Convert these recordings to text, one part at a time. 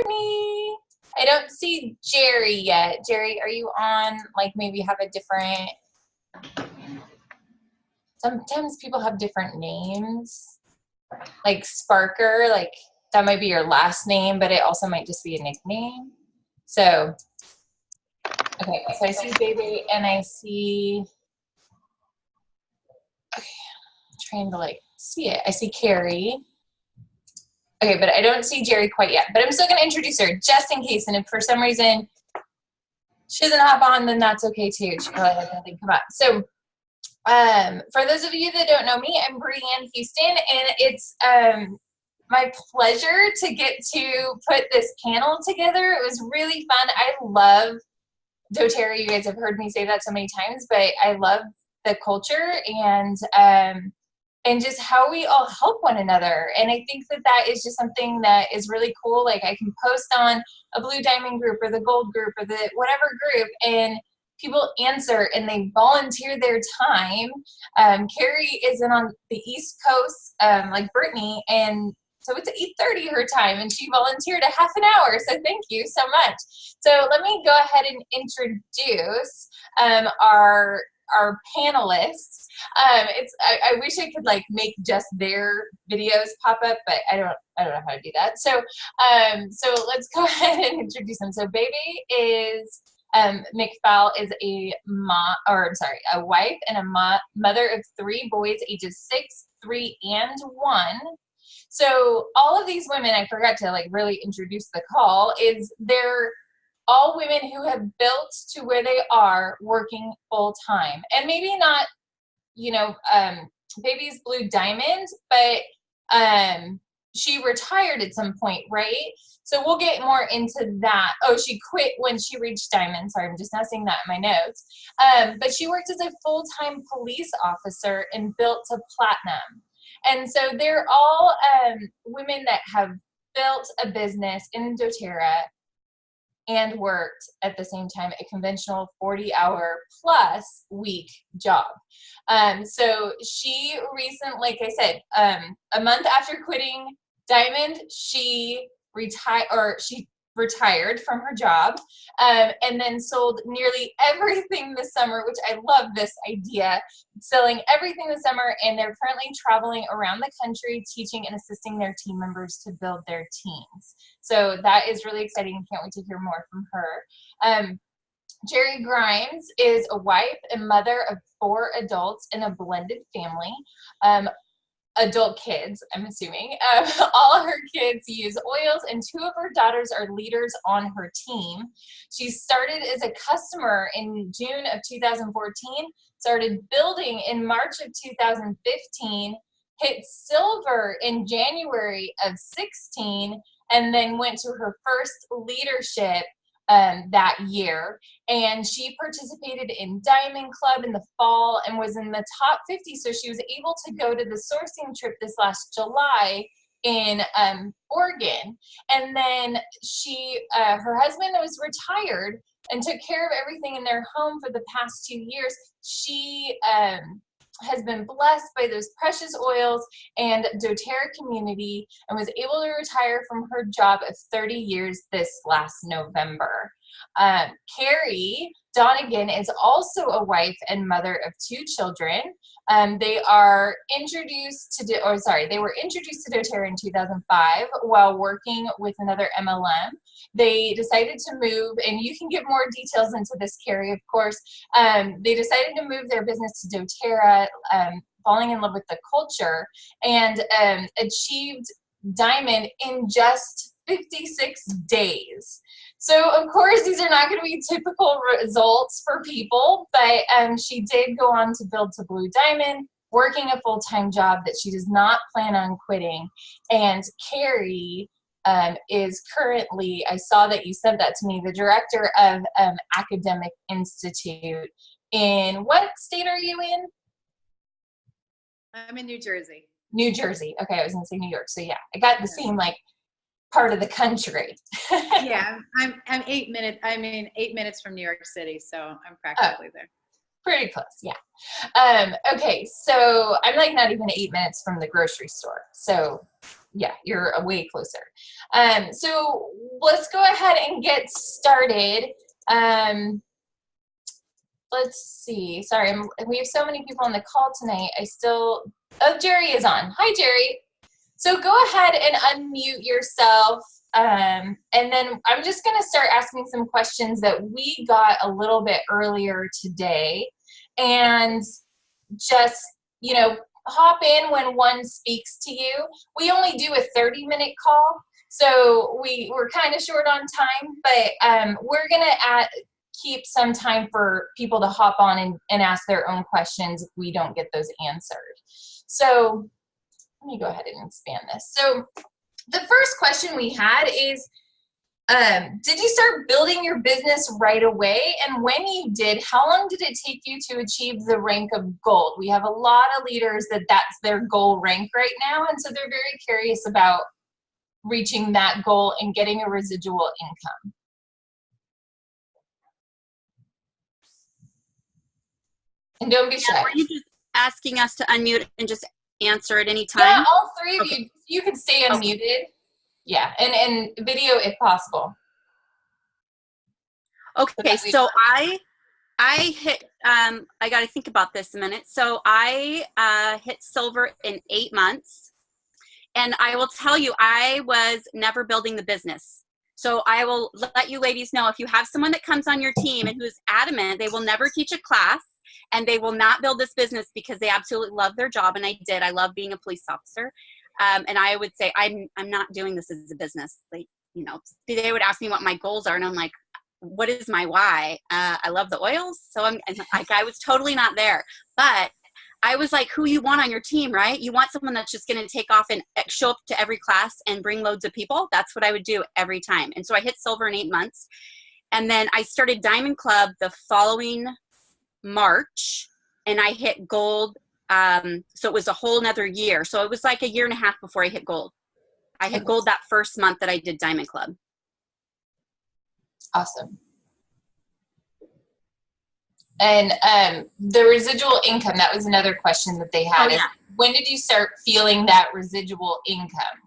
Brittany. I don't see Jerry yet. Jerry, are you on? Like maybe have a different, sometimes people have different names. Like Sparker, like that might be your last name, but it also might just be a nickname. So, okay, so I see Baby and I see, okay, I'm trying to like see it. I see Carrie. Okay, but I don't see Jerry quite yet, but I'm still gonna introduce her just in case. And if for some reason she doesn't hop on, then that's okay too. She probably has nothing come up. So for those of you that don't know me, I'm Brianne Houston, and it's my pleasure to get to put this panel together. It was really fun. I love doTERRA. You guys have heard me say that so many times, but I love the culture and just how we all help one another. And I think that that is just something that is really cool. Like I can post on a Blue Diamond group or the Gold group or the whatever group, and people answer and they volunteer their time. Carrie is in on the East Coast, like Brittany, and so it's 8:30 her time, and she volunteered a half an hour. So thank you so much. So let me go ahead and introduce our panelists. I wish I could like make just their videos pop up, but I don't know how to do that. So so let's go ahead and introduce them. So Baby is McFall is a wife and a mother of 3 boys, ages 6, 3, and 1. So all of these women, I forgot to like really introduce the call, is they're all women who have built to where they are working full time. And maybe not, you know, Baby's Blue Diamond, but she retired at some point, right? So we'll get more into that. Oh, she quit when she reached Diamond. Sorry, I'm just now seeing that in my notes. But she worked as a full-time police officer and built to platinum. And so they're all women that have built a business in doTERRA and worked at the same time a conventional 40-hour plus week job. So she recently, like I said, a month after quitting Diamond, she retired from her job, and then sold nearly everything this summer, which I love this idea, selling everything this summer, and they're currently traveling around the country teaching and assisting their team members to build their teams. So that is really exciting. Can't wait to hear more from her. Jerry Grimes is a wife and mother of 4 adults in a blended family. Adult kids, I'm assuming. All her kids use oils, and 2 of her daughters are leaders on her team. She started as a customer in June of 2014, started building in March of 2015, hit silver in January of 16, and then went to her first leadership that year. And she participated in Diamond Club in the fall and was in the top 50. So she was able to go to the sourcing trip this last July in Oregon. And then she, her husband was retired and took care of everything in their home for the past 2 years. She has been blessed by those precious oils and doTERRA community and was able to retire from her job of 30 years this last November. Carrie Donegan is also a wife and mother of 2 children. They were introduced to doTERRA in 2005 while working with another MLM. They decided to move, and you can get more details into this, Carrie, of course. They decided to move their business to doTERRA, falling in love with the culture, and achieved Diamond in just 56 days. So of course, these are not going to be typical results for people, but she did go on to build to Blue Diamond, working a full-time job that she does not plan on quitting. And Carrie is currently, I saw that you sent that to me, the director of Academic Institute. In what state are you in? I'm in New Jersey. New Jersey. Okay, I was going to say New York. So yeah, I got the same like part of the country. Yeah, I'm 8 minutes. I mean, 8 minutes from New York City, so I'm practically there. Pretty close, yeah. Okay, so I'm like not even 8 minutes from the grocery store. So yeah, you're way closer. So let's go ahead and get started. Let's see. Sorry, we have so many people on the call tonight. Oh, Jerry is on. Hi, Jerry. So go ahead and unmute yourself. And then I'm just going to start asking some questions that we got a little bit earlier today. And just, you know, hop in when one speaks to you. We only do a 30-minute call, so we're kind of short on time, but we're going to keep some time for people to hop on and ask their own questions if we don't get those answered. So let me go ahead and expand this. So the first question we had is, did you start building your business right away? And when you did, how long did it take you to achieve the rank of gold? We have a lot of leaders that's their goal rank right now, and so they're very curious about reaching that goal and getting a residual income. And don't be shy. Are you just asking us to unmute and just answer at any time? Yeah, all three of you can stay unmuted. Okay. Yeah, and video if possible. Okay, so I hit, I got to think about this a minute. So I hit silver in 8 months. And I will tell you, I was never building the business. So I will let you ladies know, if you have someone that comes on your team and who's adamant, they will never teach a class and they will not build this business because they absolutely love their job. And I did. I love being a police officer. And I would say, I'm not doing this as a business. Like, you know, they would ask me what my goals are. And I'm like, what is my why? I love the oils. So I was totally not there. But I was like, who you want on your team, right? You want someone that's just going to take off and show up to every class and bring loads of people. That's what I would do every time. And so I hit silver in 8 months. And then I started Diamond Club the following March, and I hit gold. So it was a whole nother year. So it was like a year and a half before I hit gold. I hit gold that first month that I did Diamond Club. Awesome. And the residual income, that was another question that they had. Oh, yeah. When did you start feeling that residual income?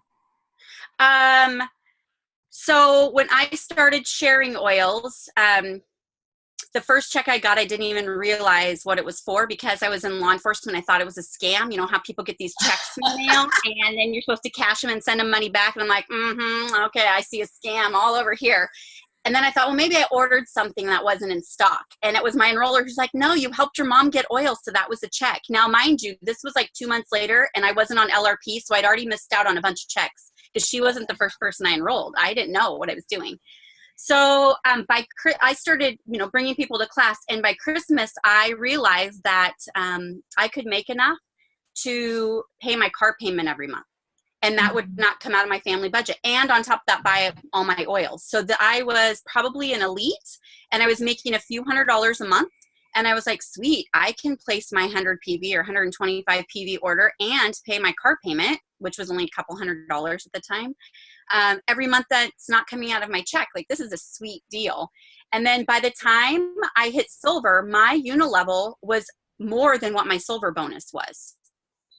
So when I started sharing oils, the first check I got, I didn't even realize what it was for because I was in law enforcement. I thought it was a scam. You know how people get these checks in the mail and then you're supposed to cash them and send them money back. And I'm like, okay, I see a scam all over here. And then I thought, well, maybe I ordered something that wasn't in stock. And it was my enroller who's like, no, you helped your mom get oil, so that was a check. Now, mind you, this was like 2 months later, and I wasn't on LRP, so I'd already missed out on a bunch of checks because she wasn't the first person I enrolled. I didn't know what I was doing. So I started, you know, bringing people to class, and by Christmas, I realized that I could make enough to pay my car payment every month. And that would not come out of my family budget. And on top of that, buy all my oils. So I was probably an elite and I was making a few $100s a month. And I was like, sweet, I can place my 100 PV or 125 PV order and pay my car payment, which was only a couple $100s at the time. Every month that's not coming out of my check. Like, this is a sweet deal. And then by the time I hit silver, my unilevel was more than what my silver bonus was.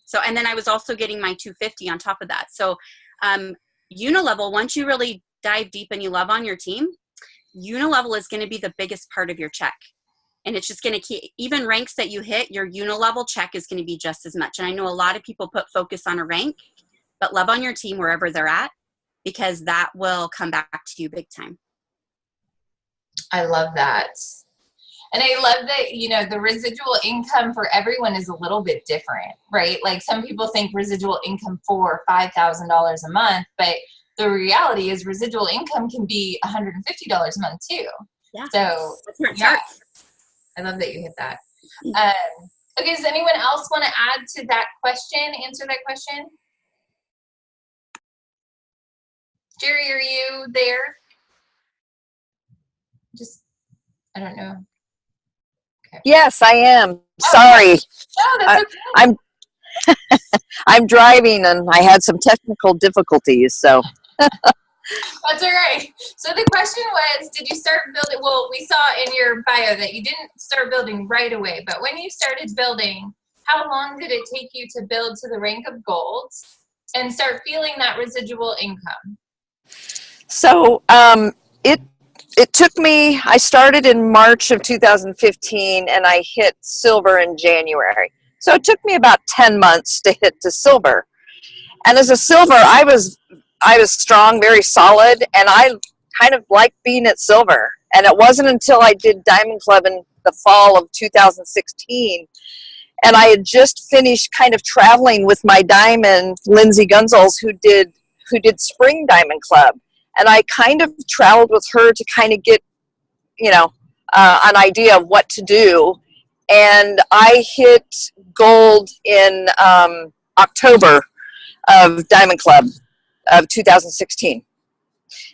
So, and then I was also getting my 250 on top of that. So unilevel, once you really dive deep and you love on your team, unilevel is going to be the biggest part of your check. And it's just going to keep, even ranks that you hit, your unilevel check is going to be just as much. And I know a lot of people put focus on a rank, but love on your team wherever they're at, because that will come back to you big time. I love that. And I love that, you know, the residual income for everyone is a little bit different, right? Like, some people think residual income for $5,000 a month, but the reality is residual income can be $150 a month too. Yeah. So yeah, I love that you hit that. Okay, does anyone else want to add to that question, answer that question? Jerry, are you there? I don't know. Okay. Yes, I am. Sorry. No, that's okay. I'm driving and I had some technical difficulties, so. That's all right. So the question was, did you start building? Well, we saw in your bio that you didn't start building right away, but when you started building, how long did it take you to build to the rank of gold? and start feeling that residual income? So it took me, I started in March of 2015 and I hit silver in January. So it took me about 10 months to hit to silver. And as a silver, I was strong, very solid, and I kind of liked being at silver. And it wasn't until I did Diamond Club in the fall of 2016, and I had just finished kind of traveling with my diamond, Lindsay Gunzels, who did Spring Diamond Club. And I kind of traveled with her to kind of get, an idea of what to do. And I hit gold in October of Diamond Club of 2016.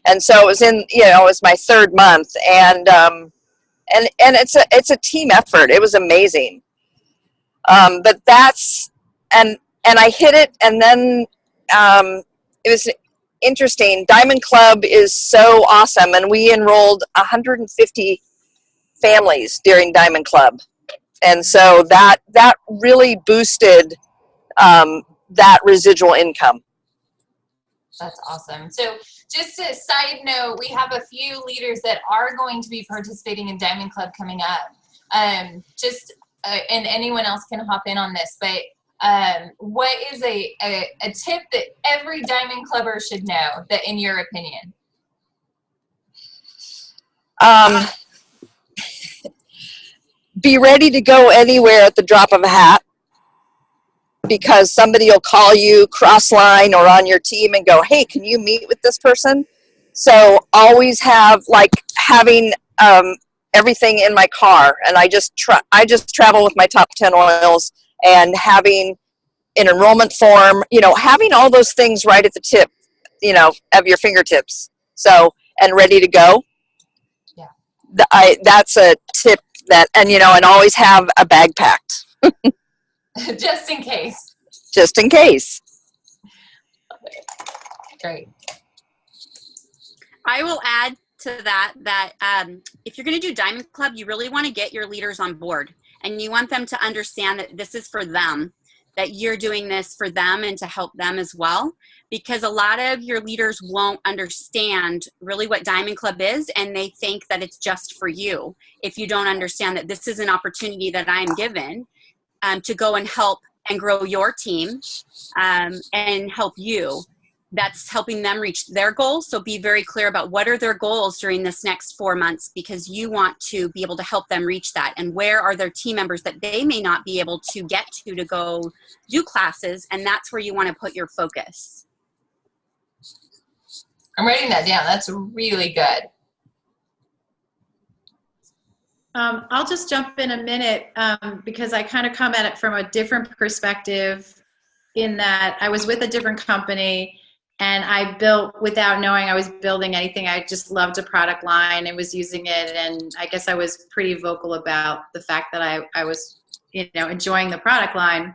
And so it was it was my third month, and it's a team effort. It was amazing. But and I hit it, and then it was interesting. Diamond Club is so awesome, and we enrolled 150 families during Diamond Club, and so that really boosted that residual income. That's awesome. So just a side note, we have a few leaders that are going to be participating in Diamond Club coming up. And anyone else can hop in on this, but what is a tip that every Diamond Clubber should know, that in your opinion? Be ready to go anywhere at the drop of a hat, because somebody will call you cross line or on your team and go, hey, can you meet with this person? So always having everything in my car, and I just travel with my top 10 oils, and having an enrollment form, having all those things right at the tip, of your fingertips. So, and ready to go. Yeah. That's a tip and always have a bag packed. Just in case. Just in case. Great. I will add to that if you're going to do Diamond Club, you really want to get your leaders on board, and you want them to understand that this is for them, that you're doing this for them and to help them as well, because a lot of your leaders won't understand really what Diamond Club is, and they think that it's just for you. If you don't understand that this is an opportunity that I am given to go and help and grow your team and help you, that's helping them reach their goals. So be very clear about what are their goals during this next 4 months, because you want to be able to help them reach that. And where are their team members that they may not be able to get to go do classes, and that's where you want to put your focus. I'm writing that down. That's really good. I'll just jump in a minute because I kind of come at it from a different perspective, in that I was with a different company, and I built, without knowing I was building anything, I just loved a product line and was using it. And I guess I was pretty vocal about the fact that I was, enjoying the product line.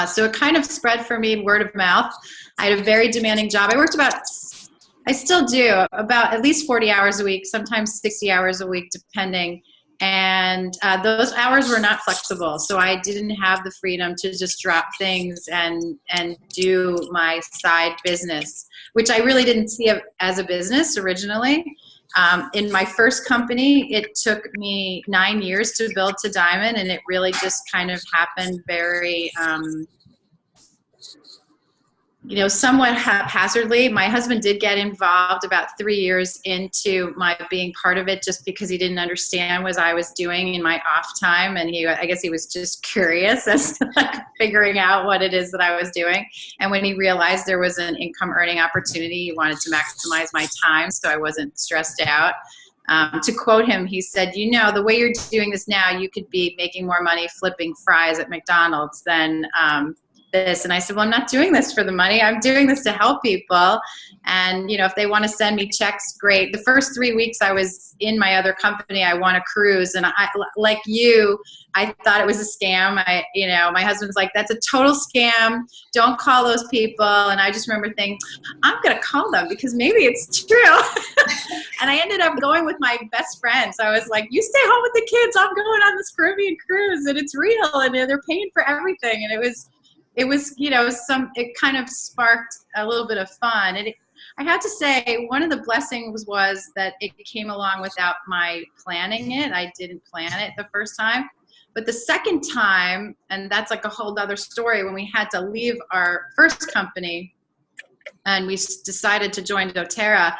So it kind of spread for me word of mouth. I had a very demanding job. I still do about at least 40 hours a week, sometimes 60 hours a week, depending. And those hours were not flexible. So I didn't have the freedom to just drop things and do my side business, which I really didn't see as a business originally. In my first company, it took me 9 years to build to diamond, and it really just kind of happened very, somewhat haphazardly. My husband did get involved about 3 years into my being part of it, just because he didn't understand what I was doing in my off time. And I guess he was just curious as to figuring out what it is that I was doing. And when he realized there was an income earning opportunity, he wanted to maximize my time so I wasn't stressed out. To quote him, he said, the way you're doing this now, you could be making more money flipping fries at McDonald's than this. And I said, well, I'm not doing this for the money. I'm doing this to help people. And, if they want to send me checks, great. The first 3 weeks I was in my other company, I won a cruise. And I, like you, I thought it was a scam. My husband's like, that's a total scam. Don't call those people. And I just remember thinking, I'm going to call them because maybe it's true. And I ended up going with my best friend. So I was like, you stay home with the kids. I'm going on this Caribbean cruise, and it's real, and they're paying for everything. And it was it was, it kind of sparked a little bit of fun. And I have to say, one of the blessings was that it came along without my planning it. I didn't plan it the first time. But the second time, and that's like a whole other story, when we had to leave our first company and we decided to join doTERRA,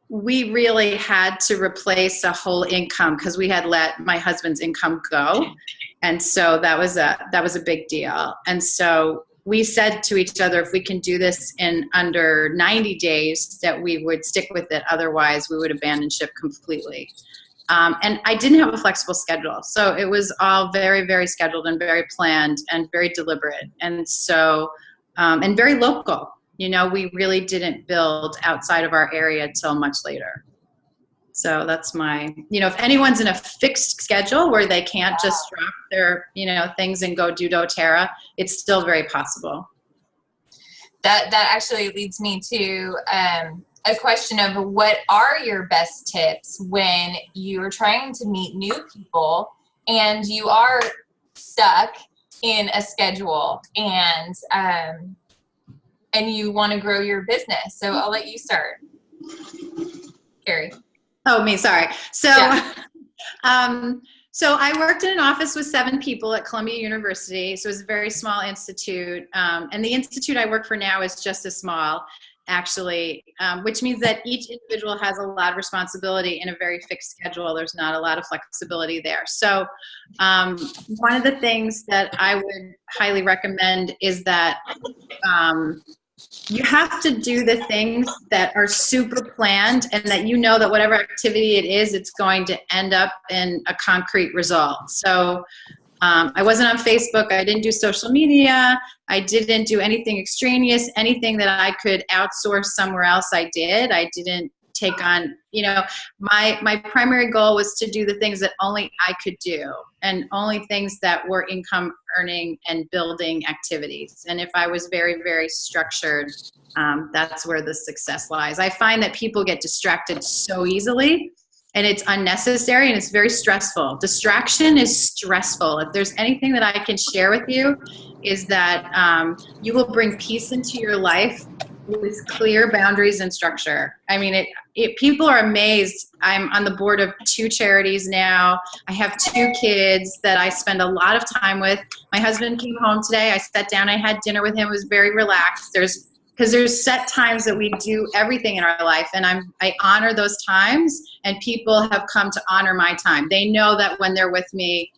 we really had to replace a whole income because we had let my husband's income go. And so that was a big deal. And so we said to each other, if we can do this in under 90 days, that we would stick with it. Otherwise, we would abandon ship completely. And I didn't have a flexible schedule. So it was all very, very scheduled and very planned and very deliberate. And so, and very local. We really didn't build outside of our area till much later. So that's my, if anyone's in a fixed schedule where they can't just drop their, things and go do doTERRA, it's still very possible. That actually leads me to a question of what are your best tips when you're trying to meet new people and you are stuck in a schedule and you want to grow your business. So I'll let you start. Carrie. Oh, me, sorry. So, yeah. So I worked in an office with 7 people at Columbia University. So it was a very small institute. And the institute I work for now is just as small, actually, which means that each individual has a lot of responsibility in a very fixed schedule. There's not a lot of flexibility there. So one of the things that I would highly recommend is that you have to do the things that are super planned and that that whatever activity it is, it's going to end up in a concrete result. So I wasn't on Facebook. I didn't do social media. I didn't do anything extraneous, anything that I could outsource somewhere else. I did. I didn't take on, my primary goal was to do the things that only I could do and only things that were income earning and building activities. And if I was very, very structured, that's where the success lies. I find that people get distracted so easily and it's unnecessary and it's very stressful. Distraction is stressful. If there's anything that I can share with you is that you will bring peace into your life with clear boundaries and structure. I mean, people are amazed. I'm on the board of 2 charities now. I have 2 kids that I spend a lot of time with. My husband came home today. I sat down, I had dinner with him. It was very relaxed. Because there's set times that we do everything in our life, and I honor those times, and people have come to honor my time. They know that when they're with me,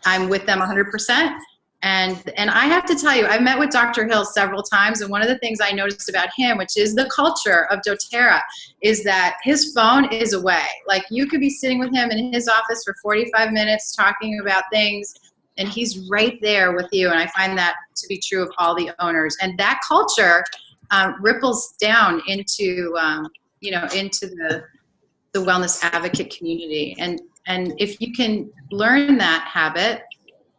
I'm with them 100%. And I have to tell you, I've met with Dr. Hill several times, and one of the things I noticed about him, which is the culture of doTERRA, is that his phone is away. Like, you could be sitting with him in his office for 45 minutes talking about things, and he's right there with you. And I find that to be true of all the owners. And that culture ripples down into, into the wellness advocate community. And if you can learn that habit,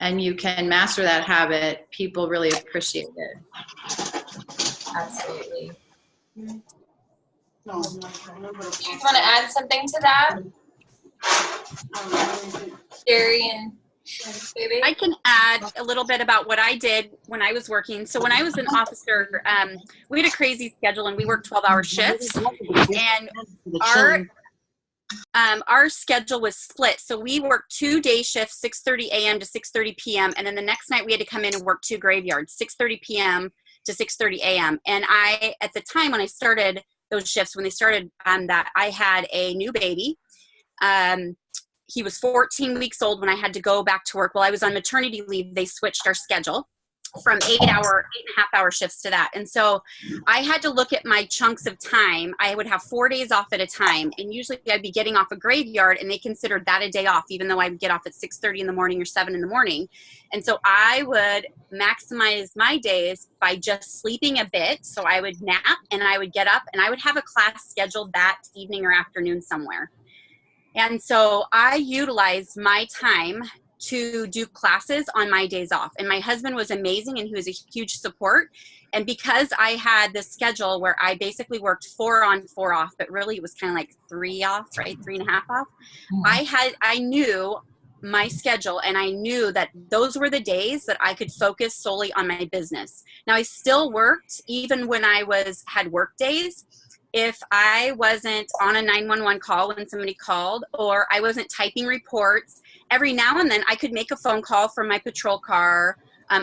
and you can master that habit, people really appreciate it. Absolutely. You want to add something to that? Sherry and Baby? I can add a little bit about what I did when I was working. So when I was an officer, we had a crazy schedule and we worked 12-hour shifts. And our schedule was split. So we worked 2 day shifts, 6:30 a.m. to 6:30 p.m. And then the next night we had to come in and work 2 graveyards, 6:30 p.m. to 6:30 a.m. And at the time when I started those shifts, when they started that, I had a new baby. He was 14 weeks old when I had to go back to work. While I was on maternity leave, they switched our schedule from 8.5-hour shifts to that. And so I had to look at my chunks of time. I would have 4 days off at a time. And usually I'd be getting off a graveyard and they considered that a day off, even though I would get off at 6:30 in the morning or 7 in the morning. And so I would maximize my days by just sleeping a bit. So I would nap and I would get up and I would have a class scheduled that evening or afternoon somewhere. And so I utilized my time to do classes on my days off. And my husband was amazing and he was a huge support. And because I had this schedule where I basically worked 4 on, 4 off, but really it was kind of like 3 off, right? 3.5 off. I knew my schedule, and I knew that those were the days that I could focus solely on my business. Now, I still worked even when I had work days. If I wasn't on a 911 call when somebody called, or I wasn't typing reports, every now and then I could make a phone call from my patrol car.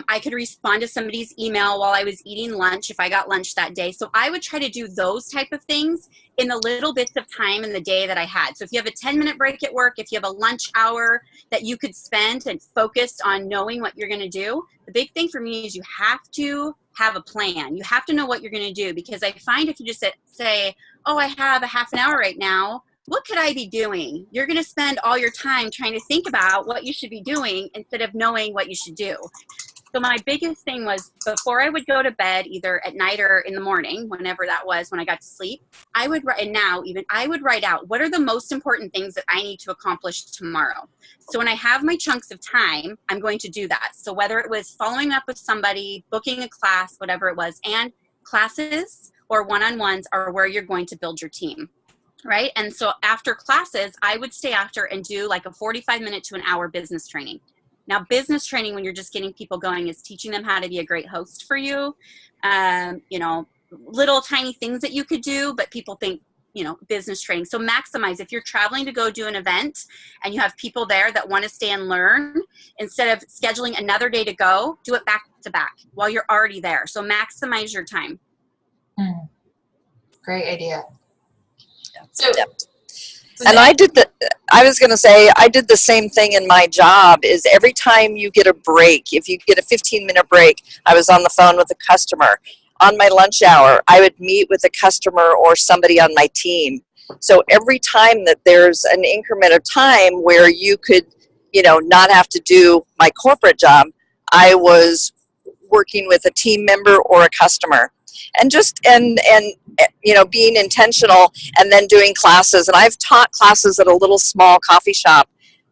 I could respond to somebody's email while I was eating lunch if I got lunch that day. So I would try to do those type of things in the little bits of time in the day that I had. So if you have a 10-minute break at work, if you have a lunch hour that you could spend and focused on knowing what you're going to do, the big thing for me is you have to have a plan. You have to know what you're going to do, because I find if you just say, oh, I have a half an hour right now, what could I be doing? You're going to spend all your time trying to think about what you should be doing instead of knowing what you should do. So my biggest thing was, before I would go to bed, either at night or in the morning, whenever that was, when I got to sleep, I would write, and now even, I would write out, what are the most important things that I need to accomplish tomorrow? So when I have my chunks of time, I'm going to do that. So whether it was following up with somebody, booking a class, whatever it was, and classes or one-on-ones are where you're going to build your team, right? And so after classes, I would stay after and do like a 45-minute to an hour business training. Now, business training, when you're just getting people going, is teaching them how to be a great host for you. You know, little tiny things that you could do, but people think, you know, business training. So maximize. If you're traveling to go do an event and you have people there that want to stay and learn, instead of scheduling another day to go, do it back to back while you're already there. So maximize your time. Great idea. So, and I was going to say, I did the same thing in my job. Is every time you get a break, if you get a 15-minute break, I was on the phone with a customer. On my lunch hour, I would meet with a customer or somebody on my team. So every time that there's an increment of time where you could, you know, not have to do my corporate job, I was working with a team member or a customer. And just, and you know, being intentional, and then doing classes. And I've taught classes at a little small coffee shop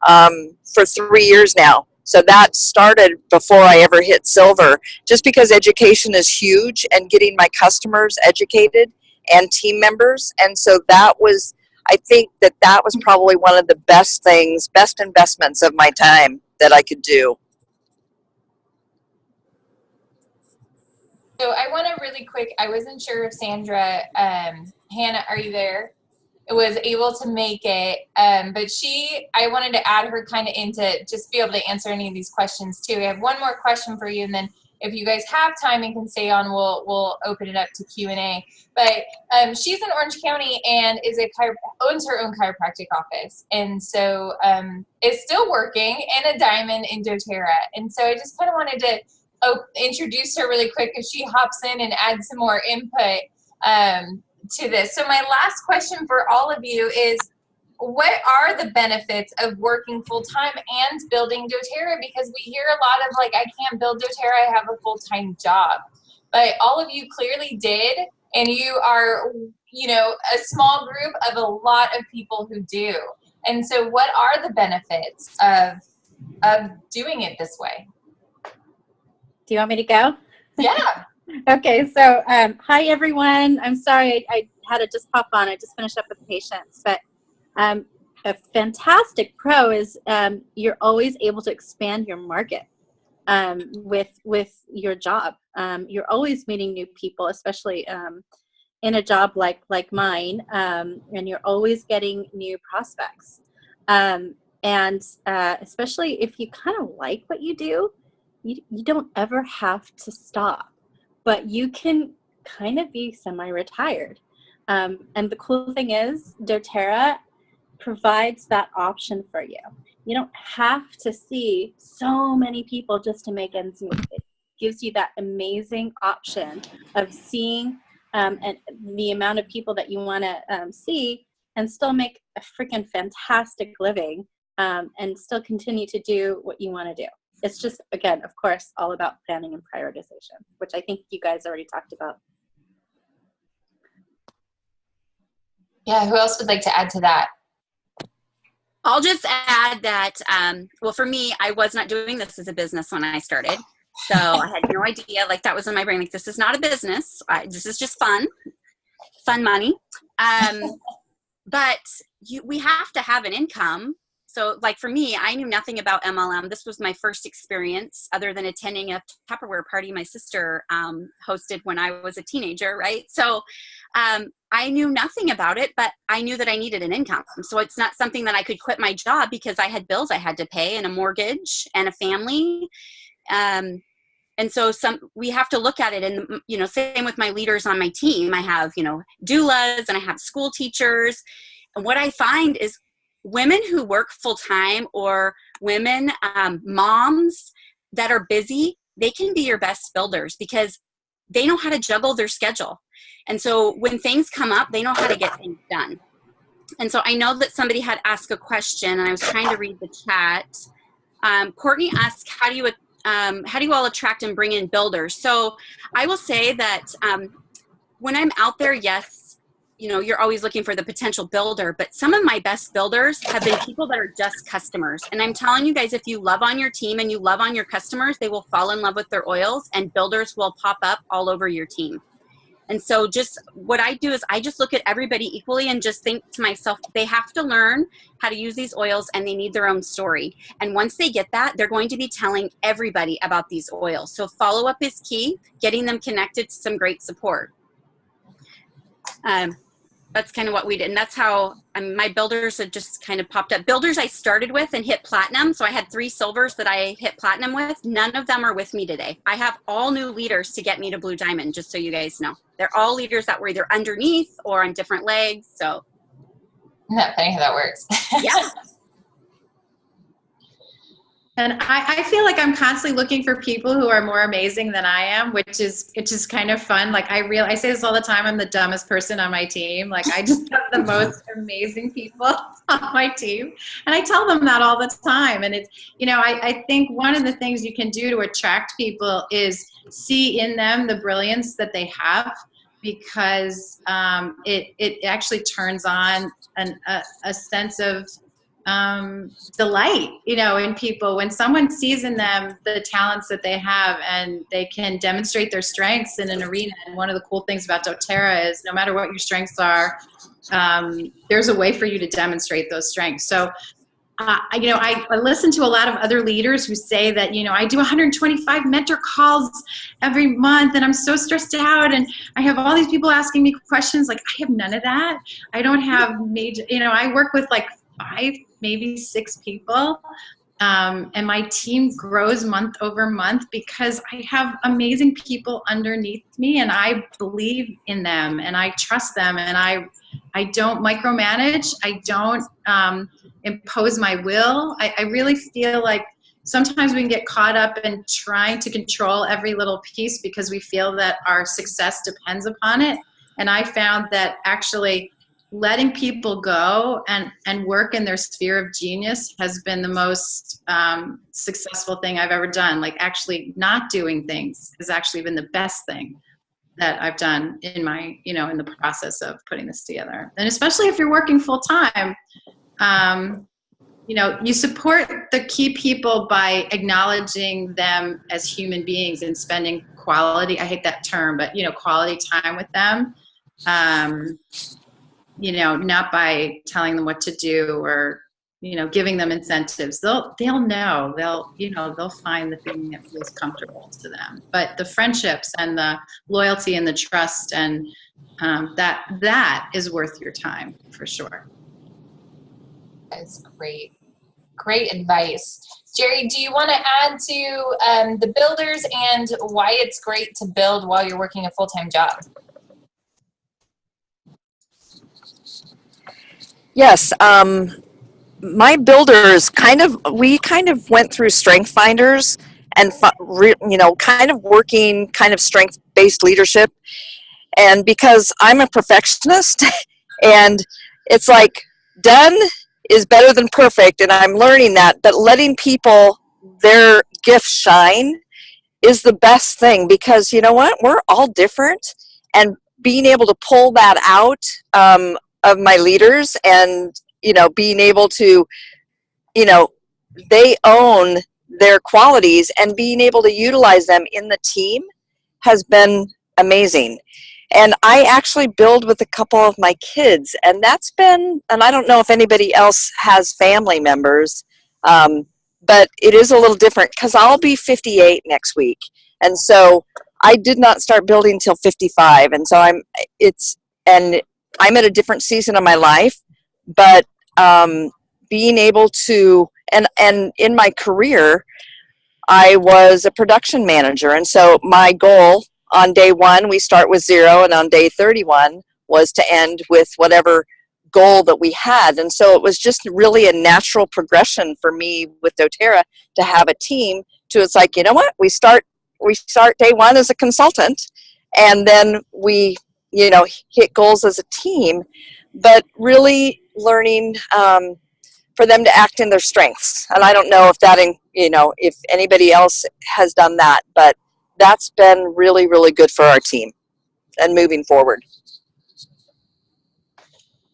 for 3 years now. So that started before I ever hit silver, just because education is huge, and getting my customers educated and team members. And so that was, I think that was probably one of the best things, best investments of my time that I could do. So I want to really quick, I wasn't sure if Sandra, Hannah, are you there? Was able to make it, but I wanted to add her kind of into just be able to answer any of these questions too. We have one more question for you, and then if you guys have time and can stay on, we'll open it up to Q&A. But she's in Orange County and owns her own chiropractic office, and so is still working and a diamond in DoTERRA. And so I just kind of wanted to introduce her really quick if she hops in and adds some more input to this. So my last question for all of you is, what are the benefits of working full-time and building doTERRA? Because we hear a lot of like, I can't build doTERRA, I have a full-time job. But all of you clearly did, and you are, you know, a small group of a lot of people who do. And so what are the benefits of doing it this way? Do you want me to go? Yeah. Okay, so hi everyone. I'm sorry I had to just pop on. I just finished up with patients. But a fantastic pro is you're always able to expand your market with your job. You're always meeting new people, especially in a job like mine, and you're always getting new prospects. And especially if you kind of like what you do, you don't ever have to stop, but you can kind of be semi-retired. And the cool thing is doTERRA provides that option for you. You don't have to see so many people just to make ends meet. It gives you that amazing option of seeing and the amount of people that you want to see, and still make a freaking fantastic living, and still continue to do what you want to do. It's just, again, of course, all about planning and prioritization, which I think you guys already talked about. Yeah, who else would like to add to that? I'll just add that, well, for me, I was not doing this as a business when I started. So I had no idea, like that was in my brain, like this is not a business. This is just fun money. But we have to have an income So like for me, I knew nothing about MLM. This was my first experience other than attending a Tupperware party my sister hosted when I was a teenager, right? So I knew nothing about it, but I knew that I needed an income. So it's not something that I could quit my job because I had bills I had to pay and a mortgage and a family. And so we have to look at it, and, you know, same with my leaders on my team. I have, you know, doulas and I have school teachers. And what I find is women who work full time or women, moms that are busy, they can be your best builders because they know how to juggle their schedule. And so when things come up, they know how to get things done. And so I know that somebody had asked a question, and I was trying to read the chat. Courtney asked, how do you all attract and bring in builders? So I will say that when I'm out there, yes, you know, you're always looking for the potential builder, but some of my best builders have been people that are just customers. And I'm telling you guys, if you love on your team and you love on your customers, they will fall in love with their oils, and builders will pop up all over your team. And so just what I do is I just look at everybody equally and just think to myself, they have to learn how to use these oils and they need their own story. And once they get that, they're going to be telling everybody about these oils. So follow up is key, getting them connected to some great support. That's kind of what we did. And that's how my builders had just kind of popped up. Builders I started with and hit platinum. So I had 3 silvers that I hit platinum with. None of them are with me today. I have all new leaders to get me to Blue Diamond, just so you guys know. They're all leaders that were either underneath or on different legs. So. Isn't that funny how that works? Yeah. And I feel like I'm constantly looking for people who are more amazing than I am, which is kind of fun. Like I say this all the time, I'm the dumbest person on my team. Like I just have the most amazing people on my team. And I tell them that all the time. And it's, you know, I think one of the things you can do to attract people is see in them the brilliance that they have, because it actually turns on a sense of delight, you know, in people. When someone sees in them the talents that they have and they can demonstrate their strengths in an arena. And one of the cool things about doTERRA is no matter what your strengths are, there's a way for you to demonstrate those strengths. So you know, I listen to a lot of other leaders who say that, you know, I do 125 mentor calls every month and I'm so stressed out and I have all these people asking me questions. Like, I have none of that. I don't have major, you know, I work with like 5, maybe 6 people. And my team grows month over month because I have amazing people underneath me and I believe in them and I trust them and I don't micromanage. I don't impose my will. I really feel like sometimes we can get caught up in trying to control every little piece because we feel that our success depends upon it. And I found that actually letting people go and work in their sphere of genius has been the most successful thing I've ever done. Like actually not doing things has actually been the best thing that I've done in my, you know, in the process of putting this together. And especially if you're working full time, you know, you support the key people by acknowledging them as human beings and spending quality, I hate that term, but, you know, quality time with them. You know, not by telling them what to do or, you know, giving them incentives. They'll know, they'll find the thing that feels comfortable to them. But the friendships and the loyalty and the trust and that is worth your time for sure. That's great. Great advice. Jerry, do you want to add to the builders and why it's great to build while you're working a full-time job? Yes, my builders we kind of went through strength finders and you know, kind of working kind of strength-based leadership. And because I'm a perfectionist and it's like done is better than perfect, and I'm learning that, but letting people their gifts shine is the best thing, because you know what, we're all different, and being able to pull that out of my leaders and, you know, being able to, you know, they own their qualities and being able to utilize them in the team has been amazing. And I actually build with a couple of my kids, and that's been, and I don't know if anybody else has family members, but it is a little different because I'll be 58 next week. And so I did not start building till 55. And so I'm at a different season of my life, but being able to, and in my career, I was a production manager. And so my goal on day 1, we start with 0, and on day 31 was to end with whatever goal that we had. And so it was just really a natural progression for me with doTERRA to have a team to, it's like, you know what, we start day 1 as a consultant, and then we, hit goals as a team, but really learning for them to act in their strengths. And I don't know if that, if anybody else has done that, but that's been really, really good for our team and moving forward.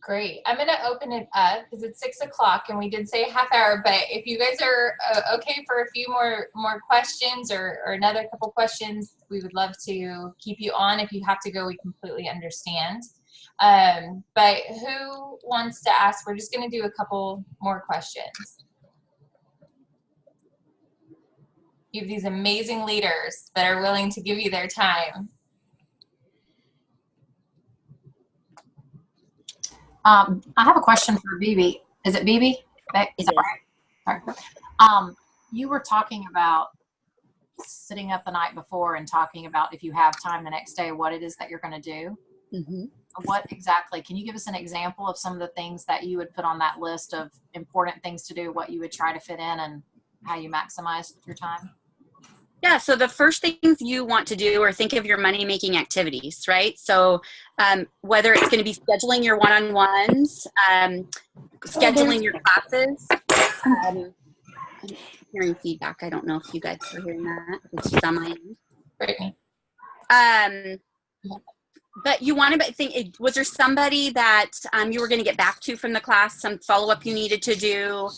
Great. I'm going to open it up because it's 6 o'clock and we did say a half hour, but if you guys are okay for a few more questions or another couple questions, we would love to keep you on. If you have to go, we completely understand. But who wants to ask? We're just going to do a couple more questions. You have these amazing leaders that are willing to give you their time. I have a question for Bibi. Is it Bibi? Is that right? Sorry. You were talking about sitting up the night before and talking about if you have time the next day, what it is that you're going to do. Mm-hmm. What exactly? Can you give us an example of some of the things that you would put on that list of important things to do, what you would try to fit in, and how you maximize your time? Yeah, so the first things you want to do are think of your money-making activities, right? So whether it's going to be scheduling your one-on-ones, scheduling your classes. I'm hearing feedback. I don't know if you guys are hearing that. It's just on my end. Brittany. But you want to think, was there somebody that you were going to get back to from the class, some follow-up you needed to do?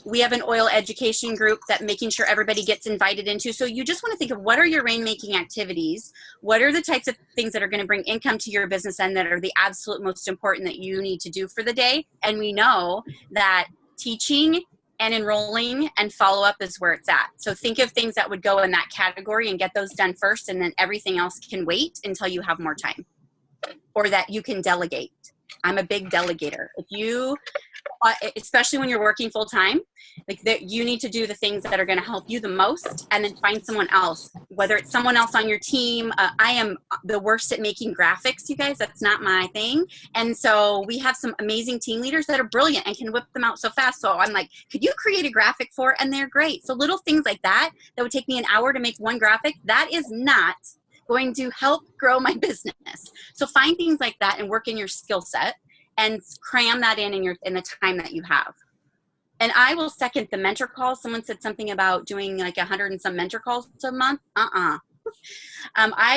We have an oil education group that making sure everybody gets invited into. So you just want to think of what are your rainmaking activities? What are the types of things that are going to bring income to your business and that are the absolute most important that you need to do for the day? And we know that teaching and enrolling and follow-up is where it's at. So think of things that would go in that category and get those done first, and then everything else can wait until you have more time or that you can delegate. I'm a big delegator. If you, especially when you're working full-time, like that, you need to do the things that are going to help you the most, and then find someone else, whether it's someone else on your team. I am the worst at making graphics, you guys. That's not my thing. And so we have some amazing team leaders that are brilliant and can whip them out so fast. So I'm like, could you create a graphic for it? And they're great. So little things like that would take me an hour to make one graphic, that is not going to help grow my business. So find things like that and work in your skill set and cram that in the time that you have. And I will second the mentor calls. Someone said something about doing like 100 and some mentor calls a month. I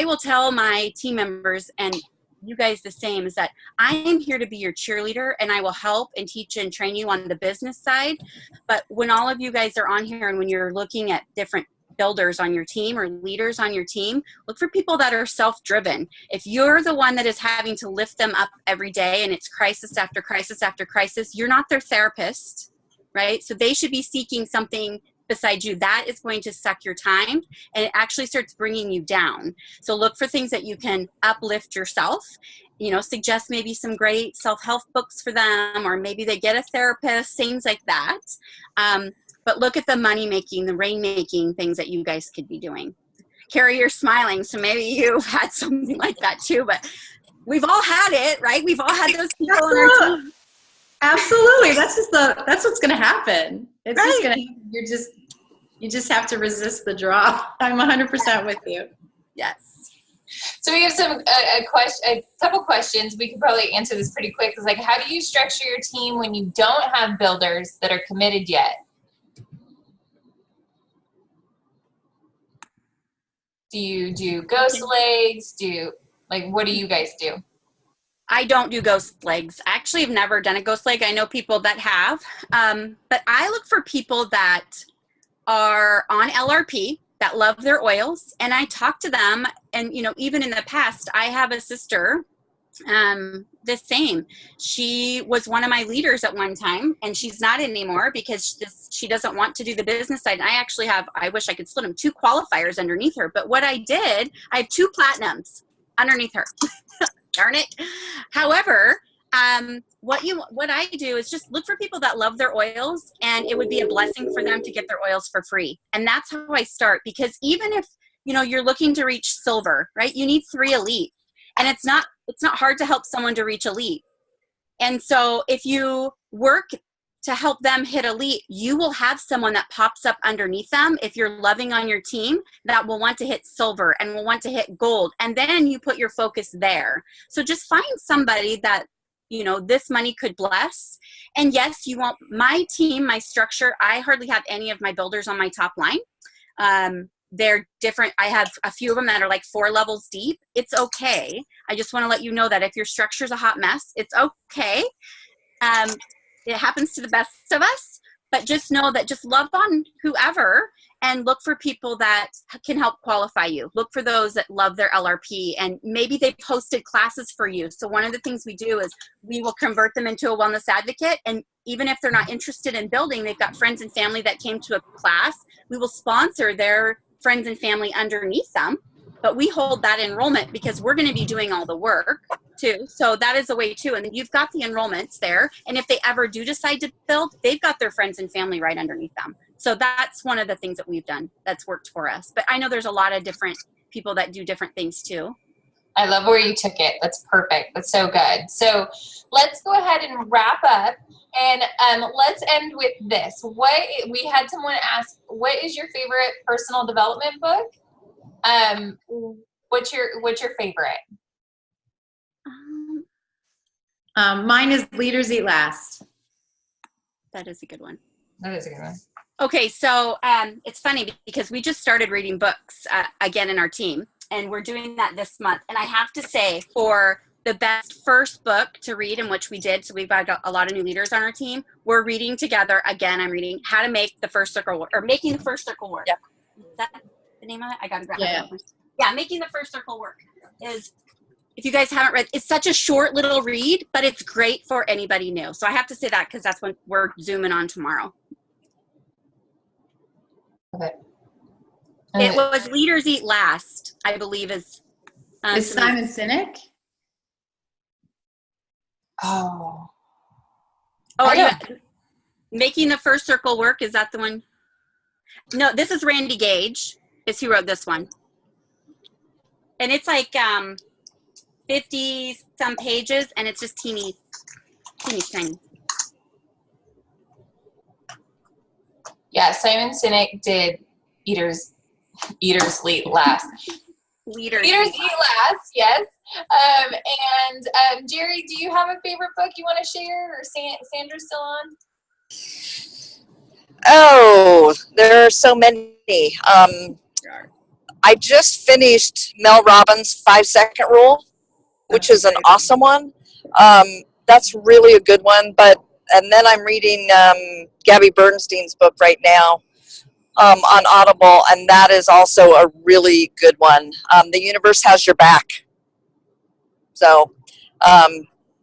will tell my team members, and you guys the same, is that I am here to be your cheerleader, and I will help and teach and train you on the business side. But when all of you guys are on here, and when you're looking at different builders on your team or leaders on your team, look for people that are self-driven. If you're the one that is having to lift them up every day and it's crisis after crisis after crisis, you're not their therapist, right? So they should be seeking something beside you. That is going to suck your time, and it actually starts bringing you down. So look for things that you can uplift yourself. Suggest maybe some great self-help books for them, or maybe they get a therapist, things like that. But look at the money-making, the rain-making things that you guys could be doing. Carrie, you're smiling, so maybe you've had something like that too, but we've all had it, right? We've all had those people on our team. Absolutely. That's what's going to happen. It's right. just going to happen. You just have to resist the draw. I'm 100% with you. Yes. So we have a couple questions. We could probably answer this pretty quick. It's like, how do you structure your team when you don't have builders that are committed yet? Do you do ghost legs? What do you guys do? I don't do ghost legs. I actually have never done a ghost leg. I know people that have, but I look for people that are on LRP, that love their oils, and I talk to them. And, you know, even in the past, I have a sister, the same. She was one of my leaders at one time, and she's not anymore because she doesn't want to do the business side. And I actually have, I wish I could split them, 2 qualifiers underneath her. But what I did, I have 2 platinums underneath her. Darn it. However, what I do is just look for people that love their oils, and it would be a blessing for them to get their oils for free. And that's how I start, because even if, you know, you're looking to reach silver, right? You need 3 elite, and it's not hard to help someone to reach elite. And so if you work to help them hit elite, you will have someone that pops up underneath them, if you're loving on your team, that will want to hit silver and will want to hit gold. And then you put your focus there. So just find somebody that, you know, this money could bless. And yes, you won't, my team, my structure, I hardly have any of my builders on my top line. They're different. I have a few of them that are like 4 levels deep. It's okay. I just want to let you know that if your structure is a hot mess, it's okay. It happens to the best of us, but just know that just love on whoever and look for people that can help qualify you. Look for those that love their LRP, and maybe they posted classes for you. So one of the things we do is we will convert them into a wellness advocate. And even if they're not interested in building, they've got friends and family that came to a class, we will sponsor their friends and family underneath them. But we hold that enrollment because we're going to be doing all the work too. So that is a way too. And then you've got the enrollments there. And if they ever do decide to build, they've got their friends and family right underneath them. So that's one of the things that we've done that's worked for us. But I know there's a lot of different people that do different things too. I love where you took it. That's perfect. That's so good. So let's go ahead and wrap up, and let's end with this. We had someone ask, what is your favorite personal development book? What's your favorite? Mine is Leaders Eat Last. That is a good one. That is a good one. Okay, so it's funny because we just started reading books again in our team, and we're doing that this month. And I have to say, for the best first book to read, in which we did, so we've got a lot of new leaders on our team, we're reading together. Again, I'm reading How to Make the First Circle Work, or Making the First Circle Work. Yep. Is that the name of it? I got to grab it. Yeah, Making the First Circle Work is, if you guys haven't read, it's such a short little read, but it's great for anybody new. So I have to say that because that's when we're zooming on tomorrow. Okay. It was Leaders Eat Last, I believe is Simon Sinek? Oh, Making the First Circle Work, is that the one? No, this is Randy Gage, is who wrote this one. And it's like 50 some pages, and it's just teeny tiny. Yeah, Simon Sinek did Eaters Eat Last. Leaders Eat Last, yes. And Jerry, do you have a favorite book you want to share, or Sandra's still on? Oh, there are so many. I just finished Mel Robbins' 5-second rule, which is an awesome one. That's really a good one. And then I'm reading Gabby Bernstein's book right now on Audible, and that is also a really good one. The Universe Has Your Back. So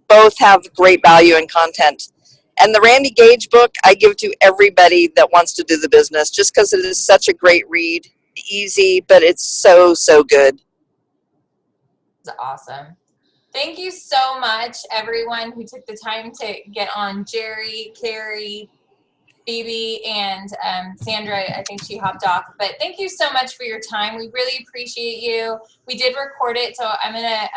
both have great value and content. And the Randy Gage book, I give to everybody that wants to do the business, just because it is such a great read. Easy, but it's so good. It's awesome. Thank you so much, everyone who took the time to get on. Jerry, Carrie, Phoebe, and Sandra. I think she hopped off, but thank you so much for your time. We really appreciate you. We did record it, so I'm gonna